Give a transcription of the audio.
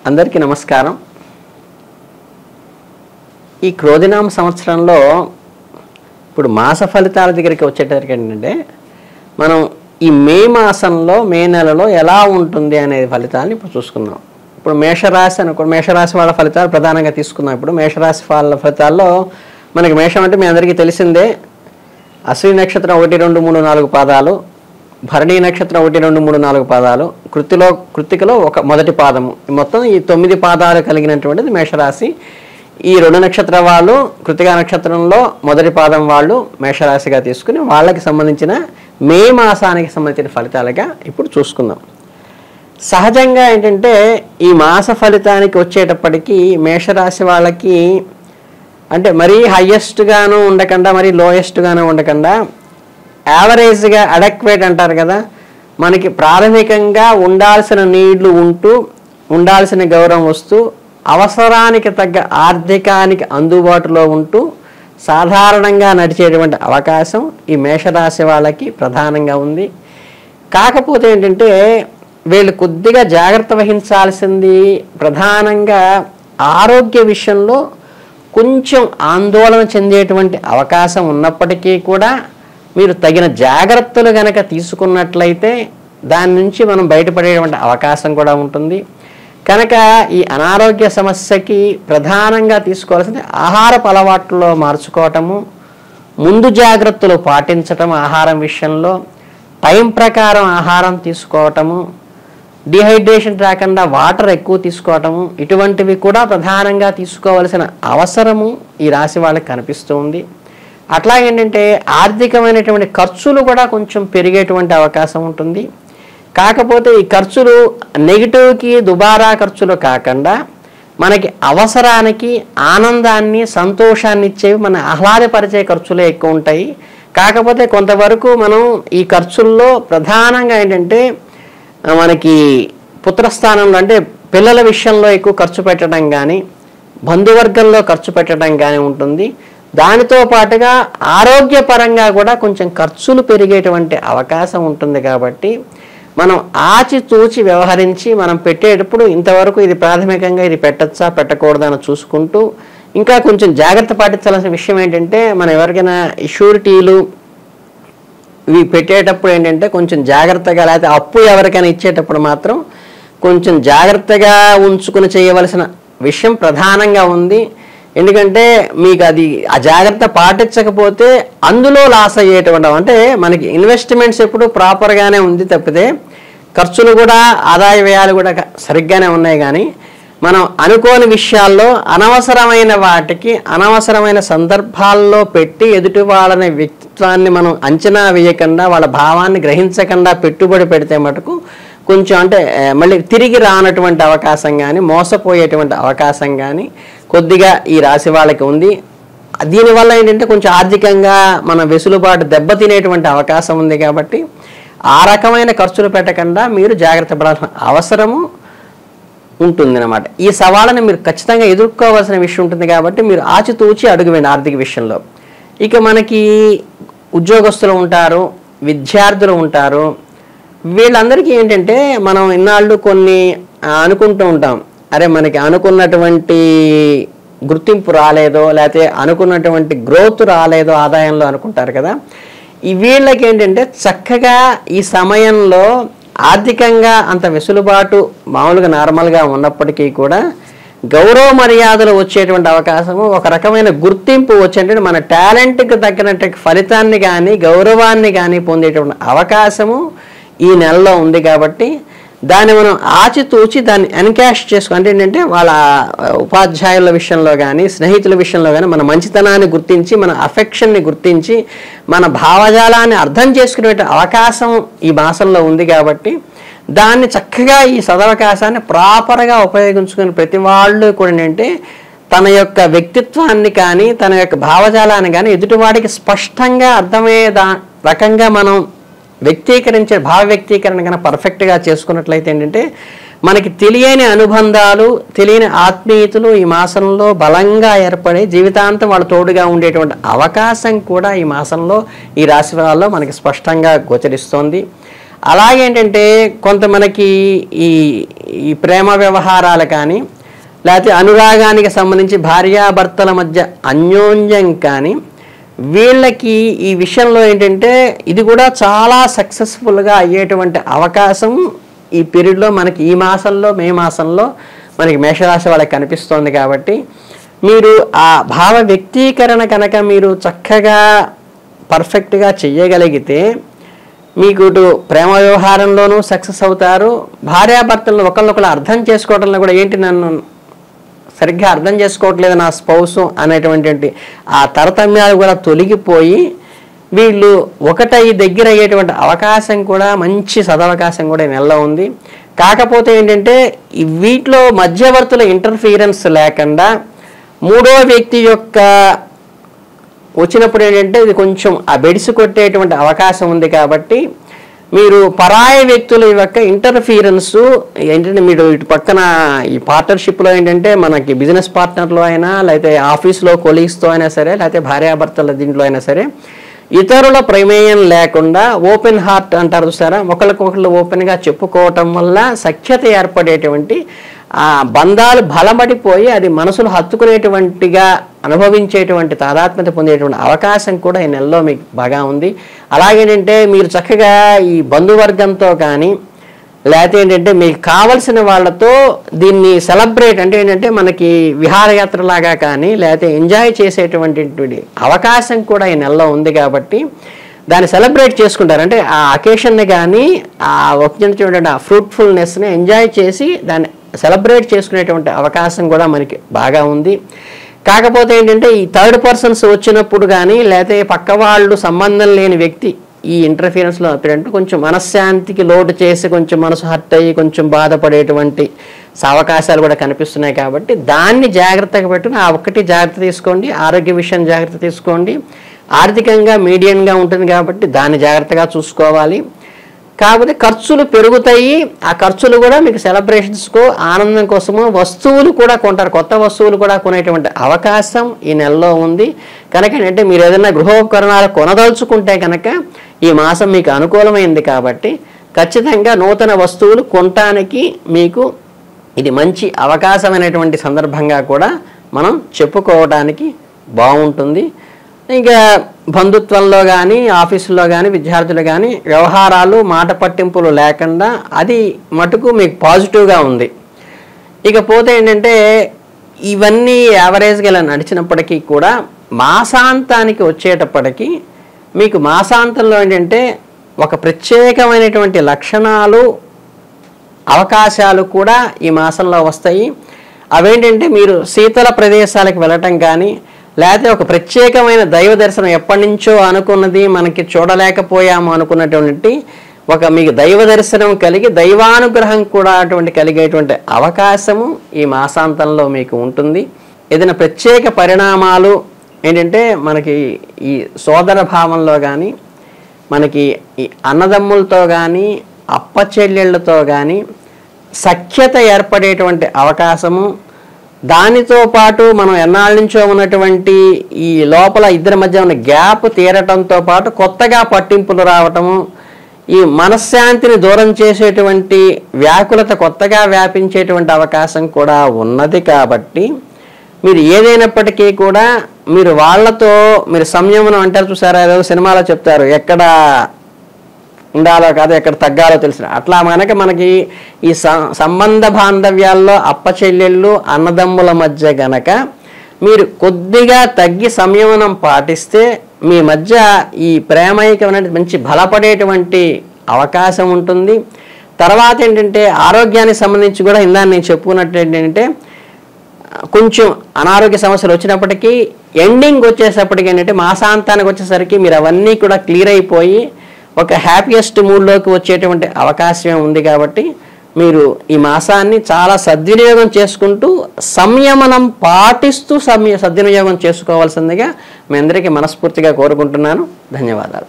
అందరికీ నమస్కారం. ఈ క్రోధినామ సంవత్సరంలో ఇప్పుడు మాస ఫలితాల దగ్గరికి వచ్చేటరికి ఏంటంటే మనం ఈ మే మాసంలో మే నెలలో ఎలా ఉంటుంది అనే ఫలితాలను ఇప్పుడు చూసుకుందాం. ఇప్పుడు మేషరాశి అనుకో, మేషరాశి వాళ్ళ ఫలితాలు ప్రధానంగా తీసుకుందాం. ఇప్పుడు మేషరాశి వాళ్ళ ఫలితాల్లో మనకి మేషం అంటే మీ అందరికీ తెలిసిందే. అశ్విని నక్షత్రం 1, 2, 3, 4 పాదాలు, భరణీ నక్షత్రం 1, 2, 3, 4 పాదాలు, కృత్తికలో ఒక మొదటి పాదము, మొత్తం ఈ 9 పాదాలు కలిగినటువంటిది మేషరాశి. ఈ 2 నక్షత్ర వాళ్ళు కృత్తికా నక్షత్రంలో మొదటి పాదం వాళ్ళు మేషరాశిగా తీసుకుని వాళ్ళకి సంబంధించిన మే మాసానికి సంబంధించిన ఫలితాలుగా ఇప్పుడు చూసుకుందాం. సహజంగా ఏంటంటే ఈ మాస ఫలితానికి వచ్చేటప్పటికీ మేషరాశి వాళ్ళకి అంటే మరీ హయ్యెస్ట్గాను ఉండకుండా మరీ లోయెస్ట్గాను ఉండకుండా యావరేజ్గా అడక్వేట్ అంటారు కదా, మనకి ప్రాథమికంగా ఉండాల్సిన నీళ్లు ఉంటూ ఉండాల్సిన గౌరవం వస్తూ అవసరానికి తగ్గ ఆర్థికానికి అందుబాటులో ఉంటూ సాధారణంగా నడిచేటువంటి అవకాశం ఈ మేషరాశి వాళ్ళకి ప్రధానంగా ఉంది. కాకపోతే ఏంటంటే వీళ్ళు కొద్దిగా జాగ్రత్త వహించాల్సింది ప్రధానంగా ఆరోగ్య విషయంలో కొంచెం ఆందోళన చెందేటువంటి అవకాశం ఉన్నప్పటికీ కూడా మీరు తగిన జాగ్రత్తలు కనుక తీసుకున్నట్లయితే దాని నుంచి మనం బయటపడేటువంటి అవకాశం కూడా ఉంటుంది. కనుక ఈ అనారోగ్య సమస్యకి ప్రధానంగా తీసుకోవాల్సింది ఆహారపు అలవాట్లలో మార్చుకోవటము, ముందు జాగ్రత్తలు పాటించటం, ఆహారం విషయంలో టైం ప్రకారం ఆహారం తీసుకోవటము, డిహైడ్రేషన్ రాకుండా వాటర్ ఎక్కువ తీసుకోవటము, ఇటువంటివి కూడా ప్రధానంగా తీసుకోవాల్సిన అవసరము ఈ రాశి వాళ్ళకి కనిపిస్తూ ఉంది. అట్లాగేంటంటే ఆర్థికమైనటువంటి ఖర్చులు కూడా కొంచెం పెరిగేటువంటి అవకాశం ఉంటుంది. కాకపోతే ఈ ఖర్చులు నెగిటివ్కి దుబారా ఖర్చులు కాకుండా మనకి అవసరానికి ఆనందాన్ని సంతోషాన్ని ఇచ్చేవి, మన ఆహ్లాదపరిచే ఖర్చులే ఎక్కువ ఉంటాయి. కాకపోతే కొంతవరకు మనం ఈ ఖర్చుల్లో ప్రధానంగా ఏంటంటే మనకి పుత్రస్థానంలో అంటే పిల్లల విషయంలో ఎక్కువ ఖర్చు పెట్టడం కానీ బంధువర్గంలో ఖర్చు పెట్టడం కానీ ఉంటుంది. దానితో పాటుగా ఆరోగ్యపరంగా కూడా కొంచెం ఖర్చులు పెరిగేటువంటి అవకాశం ఉంటుంది. కాబట్టి మనం ఆచితూచి వ్యవహరించి మనం పెట్టేటప్పుడు ఇంతవరకు ఇది ప్రాథమికంగా ఇది పెట్టచ్చా పెట్టకూడదని చూసుకుంటూ ఇంకా కొంచెం జాగ్రత్త పాటించాల్సిన విషయం ఏంటంటే మనం ఎవరికైనా షూరిటీలు ఇవి పెట్టేటప్పుడు ఏంటంటే కొంచెం జాగ్రత్తగా, లేకపోతే అప్పు ఎవరికైనా ఇచ్చేటప్పుడు మాత్రం కొంచెం జాగ్రత్తగా ఉంచుకుని చేయవలసిన విషయం ప్రధానంగా ఉంది. ఎందుకంటే మీకు అది ఆ జాగ్రత్త పాటించకపోతే అందులో లాస్ అయ్యేటువంటి అంటే మనకి ఇన్వెస్ట్మెంట్స్ ఎప్పుడు ప్రాపర్గానే ఉంది తప్పితే ఖర్చులు కూడా ఆదాయ వ్యయాలు కూడా సరిగ్గానే ఉన్నాయి. కానీ మనం అనుకోని విషయాల్లో అనవసరమైన వాటికి అనవసరమైన సందర్భాల్లో పెట్టి ఎదుటి వాళ్ళని వ్యక్తిత్వాన్ని మనం అంచనా వేయకుండా వాళ్ళ భావాన్ని గ్రహించకుండా పెట్టుబడి పెడితే మటుకు కొంచెం అంటే మళ్ళీ తిరిగి రానటువంటి అవకాశం కానీ మోసపోయేటువంటి అవకాశం కానీ కొద్దిగా ఈ రాశి వాళ్ళకి ఉంది. దీనివల్ల ఏంటంటే కొంచెం ఆర్థికంగా మన వెసులుబాటు దెబ్బతినేటువంటి అవకాశం ఉంది. కాబట్టి ఆ రకమైన ఖర్చులు పెట్టకుండా మీరు జాగ్రత్త పడాల్సిన అవసరము ఉంటుందన్నమాట. ఈ సవాళ్ళని మీరు ఖచ్చితంగా ఎదుర్కోవాల్సిన విషయం ఉంటుంది. కాబట్టి మీరు ఆచితూచి అడుగు వేయండి ఆర్థిక విషయంలో. ఇక మనకి ఉద్యోగస్తులు ఉంటారు, విద్యార్థులు ఉంటారు. వీళ్ళందరికీ ఏంటంటే మనం ఇన్నాళ్ళు కొన్ని అనుకుంటూ ఉంటాం, అరే మనకి అనుకున్నటువంటి గుర్తింపు రాలేదో లేకపోతే అనుకున్నటువంటి గ్రోత్ రాలేదో ఆదాయంలో అనుకుంటారు కదా. ఈ వీళ్ళకి ఏంటంటే చక్కగా ఈ సమయంలో ఆర్థికంగా అంత వెసులుబాటు మామూలుగా నార్మల్గా ఉన్నప్పటికీ కూడా గౌరవ మర్యాదలు వచ్చేటువంటి అవకాశము, ఒక రకమైన గుర్తింపు వచ్చేటువంటి మన టాలెంట్కి తగ్గినట్టు ఫలితాన్ని కానీ గౌరవాన్ని కానీ పొందేటువంటి అవకాశము ఈ నెలలో ఉంది. కాబట్టి దాన్ని మనం ఆచితూచి దాన్ని ఎన్కాష్ చేసుకో అంటే ఏంటంటే వాళ్ళ ఉపాధ్యాయుల విషయంలో కానీ స్నేహితుల విషయంలో కానీ మన మంచితనాన్ని గుర్తించి మన అఫెక్షన్ని గుర్తించి మన భావజాలాన్ని అర్థం చేసుకునే అవకాశం ఈ మాసంలో ఉంది. కాబట్టి దాన్ని చక్కగా ఈ సదవకాశాన్ని ప్రాపర్గా ఉపయోగించుకుని ప్రతి వాళ్ళు కూడా ఏంటంటే తన యొక్క వ్యక్తిత్వాన్ని కానీ తన యొక్క భావజాలాన్ని కానీ ఎదుటివాడికి స్పష్టంగా అర్థమయ్యే రకంగా మనం వ్యక్తీకరించే భావ వ్యక్తీకరణ కన్నా పర్ఫెక్ట్గా చేసుకున్నట్లయితే ఏంటంటే మనకి తెలియని అనుబంధాలు తెలియని ఆత్మీయతలు ఈ మాసంలో బలంగా ఏర్పడి జీవితాంతం వాళ్ళ తోడుగా ఉండేటువంటి అవకాశం కూడా ఈ మాసంలో ఈ రాశి వాళ్ళలో మనకి స్పష్టంగా గోచరిస్తోంది. అలాగేంటంటే కొంత మనకి ఈ ఈ ప్రేమ వ్యవహారాలు కానీ లేకపోతే అనురాగానికి సంబంధించి భార్యాభర్తల మధ్య అన్యోన్యం కానీ వీళ్ళకి ఈ విషయంలో ఏంటంటే ఇది కూడా చాలా సక్సెస్ఫుల్గా అయ్యేటువంటి అవకాశం ఈ పీరియడ్లో మనకి ఈ మాసంలో మే మాసంలో మనకి మేషరాశి వాళ్ళకి కనిపిస్తోంది. కాబట్టి మీరు ఆ భావ వ్యక్తీకరణ కనుక మీరు చక్కగా పర్ఫెక్ట్గా చెయ్యగలిగితే మీకు ఇటు ప్రేమ వ్యవహారంలోనూ సక్సెస్ అవుతారు, భార్యాభర్తలను ఒకళ్ళొకళ్ళు అర్థం చేసుకోవడంలో కూడా ఏంటి నన్ను సరిగ్గా అర్థం చేసుకోవట్లేదు నా స్పౌసు అనేటువంటి ఆ తారతమ్యాలు కూడా తొలగిపోయి వీళ్ళు ఒకటై దగ్గర అయ్యేటువంటి అవకాశం కూడా మంచి సదవకాశం కూడా ఈ నెలలో ఉంది. కాకపోతే ఏంటంటే వీటిలో మధ్యవర్తుల ఇంటర్ఫీరెన్స్ లేకుండా మూడో వ్యక్తి యొక్క వచ్చినప్పుడు ఏంటంటే ఇది కొంచెం ఆ బెడిసి కొట్టేటువంటి అవకాశం ఉంది. కాబట్టి మీరు పరాయ వ్యక్తుల యొక్క ఇంటర్ఫీరెన్సు ఏంటంటే మీరు ఇటు పక్కన ఈ పార్ట్నర్షిప్లో ఏంటంటే మనకి బిజినెస్ పార్ట్నర్లో అయినా లేకపోతే ఆఫీస్లో కొలీగ్స్తో అయినా సరే లేకపోతే భార్యాభర్తల దీంట్లో అయినా సరే ఇతరుల ప్రమేయం లేకుండా ఓపెన్ హార్ట్ అంటారు చూసారా, ఒకరికొకళ్ళు ఓపెన్గా చెప్పుకోవటం వల్ల సఖ్యత ఏర్పడేటువంటి ఆ బంధాలు బలపడిపోయి అది మనసులు హత్తుకునేటువంటిగా అనుభవించేటువంటి తాదాత్మ్యత పొందేటువంటి అవకాశం కూడా ఈ నెలలో మీకు బాగా ఉంది. అలాగేంటంటే మీరు చక్కగా ఈ బంధువర్గంతో కానీ లేకపోతే ఏంటంటే మీకు కావలసిన వాళ్ళతో దీన్ని సెలబ్రేట్ అంటే ఏంటంటే మనకి విహారయాత్రలాగా కానీ లేకపోతే ఎంజాయ్ చేసేటువంటి అవకాశం కూడా ఈ నెలలో ఉంది. కాబట్టి దాన్ని సెలబ్రేట్ చేసుకుంటారు. అంటే ఆ అకేషన్ని కానీ ఆ వచ్చినటువంటి ఆ ఫ్రూట్ఫుల్నెస్ని ఎంజాయ్ చేసి దాన్ని సెలబ్రేట్ చేసుకునేటువంటి అవకాశం కూడా మనకి బాగా ఉంది. కాకపోతే ఏంటంటే ఈ థర్డ్ పర్సన్స్ వచ్చినప్పుడు కానీ లేకపోతే పక్క వాళ్ళు సంబంధం లేని వ్యక్తి ఈ ఇంటర్ఫీరెన్స్లో అప్పుడంటే కొంచెం మనశ్శాంతికి లోటు చేసి కొంచెం మనసు హర్ట్ అయ్యి కొంచెం బాధపడేటువంటి అవకాశాలు కూడా కనిపిస్తున్నాయి. కాబట్టి దాన్ని జాగ్రత్తగా పెట్టుకుని ఆ ఒక్కటి జాగ్రత్త తీసుకోండి, ఆరోగ్య విషయం జాగ్రత్త తీసుకోండి, ఆర్థికంగా మీడియంగా ఉంటుంది కాబట్టి దాన్ని జాగ్రత్తగా చూసుకోవాలి. కాకపోతే ఖర్చులు పెరుగుతాయి, ఆ ఖర్చులు కూడా మీకు సెలబ్రేషన్స్కో ఆనందం కోసమో వస్తువులు కూడా కొంటారు, కొత్త వస్తువులు కూడా కొనేటువంటి అవకాశం ఈ నెలలో ఉంది. కనుక ఏంటంటే మీరు ఏదైనా గృహోపకరణాలు కొనదలుచుకుంటే కనుక ఈ మాసం మీకు అనుకూలమైంది. కాబట్టి ఖచ్చితంగా నూతన వస్తువులు కొనటానికి మీకు ఇది మంచి అవకాశమైనటువంటి సందర్భంగా కూడా మనం చెప్పుకోవడానికి బాగుంటుంది. ఇంకా బంధుత్వంలో కానీ ఆఫీసులో కానీ విద్యార్థులు కానీ వ్యవహారాలు మాట పట్టింపులు లేకుండా అది మటుకు మీకు పాజిటివ్గా ఉంది. ఇకపోతే ఏంటంటే ఇవన్నీ యావరేజ్గా ఇలా నడిచినప్పటికీ కూడా మాసాంతానికి వచ్చేటప్పటికీ మీకు మాసాంతంలో ఏంటంటే ఒక ప్రత్యేకమైనటువంటి లక్షణాలు అవకాశాలు కూడా ఈ మాసంలో వస్తాయి. అవేంటంటే మీరు శీతల ప్రదేశాలకు వెళ్ళటం కానీ లేకపోతే ఒక ప్రత్యేకమైన దైవ దర్శనం ఎప్పటి నుంచో అనుకున్నది మనకి చూడలేకపోయాము అనుకున్నటువంటి ఒక మీకు దైవ దర్శనం కలిగి దైవానుగ్రహం కూడా అటువంటి కలిగేటువంటి అవకాశము ఈ మాసాంతంలో మీకు ఉంటుంది. ఏదైనా ప్రత్యేక పరిణామాలు ఏంటంటే మనకి ఈ సోదర భావంలో కానీ మనకి ఈ అన్నదమ్ములతో కానీ అప్పచెల్లెళ్ళతో కానీ సఖ్యత ఏర్పడేటువంటి అవకాశము, దానితో పాటు మనం ఎన్నాళ్ళ నుంచో ఉన్నటువంటి ఈ లోపల ఇద్దరి మధ్య ఉన్న గ్యాప్ తీరటంతో పాటు కొత్తగా పట్టింపులు రావటము, ఈ మనశ్శాంతిని దూరం చేసేటువంటి వ్యాకులత కొత్తగా వ్యాపించేటువంటి అవకాశం కూడా ఉన్నది. కాబట్టి మీరు ఏదైనప్పటికీ కూడా మీరు వాళ్ళతో మీరు సంయమనం అంటారు చూసారా, ఏదో సినిమాలో చెప్తారు ఎక్కడ ఉండాలో కాదు ఎక్కడ తగ్గాలో తెలిసిన అట్లా మనకి ఈ సంబంధ బాంధవ్యాల్లో అప్పచెల్లెళ్ళు అన్నదమ్ముల మధ్య గనక మీరు కొద్దిగా తగ్గి సంయమనం పాటిస్తే మీ మధ్య ఈ ప్రేమైకం అనేది మంచి బలపడేటువంటి అవకాశం ఉంటుంది. తర్వాత ఏంటంటే ఆరోగ్యానికి సంబంధించి కూడా ఇందాక నేను చెప్పుకున్నట్టు ఏంటంటే కొంచెం అనారోగ్య సమస్యలు వచ్చినప్పటికీ ఎండింగ్ వచ్చేసప్పటికి ఏంటంటే మాసాంతానికి వచ్చేసరికి మీరు అవన్నీ కూడా క్లియర్ అయిపోయి ఒక హ్యాపీయెస్ట్ మూడ్లోకి వచ్చేటువంటి అవకాశం ఉంది. కాబట్టి మీరు ఈ మాసాన్ని చాలా సద్వినియోగం చేసుకుంటూ సంయమనం పాటిస్తూ సద్వినియోగం చేసుకోవాల్సిందిగా మీ అందరికీ మనస్ఫూర్తిగా కోరుకుంటున్నాను. ధన్యవాదాలు.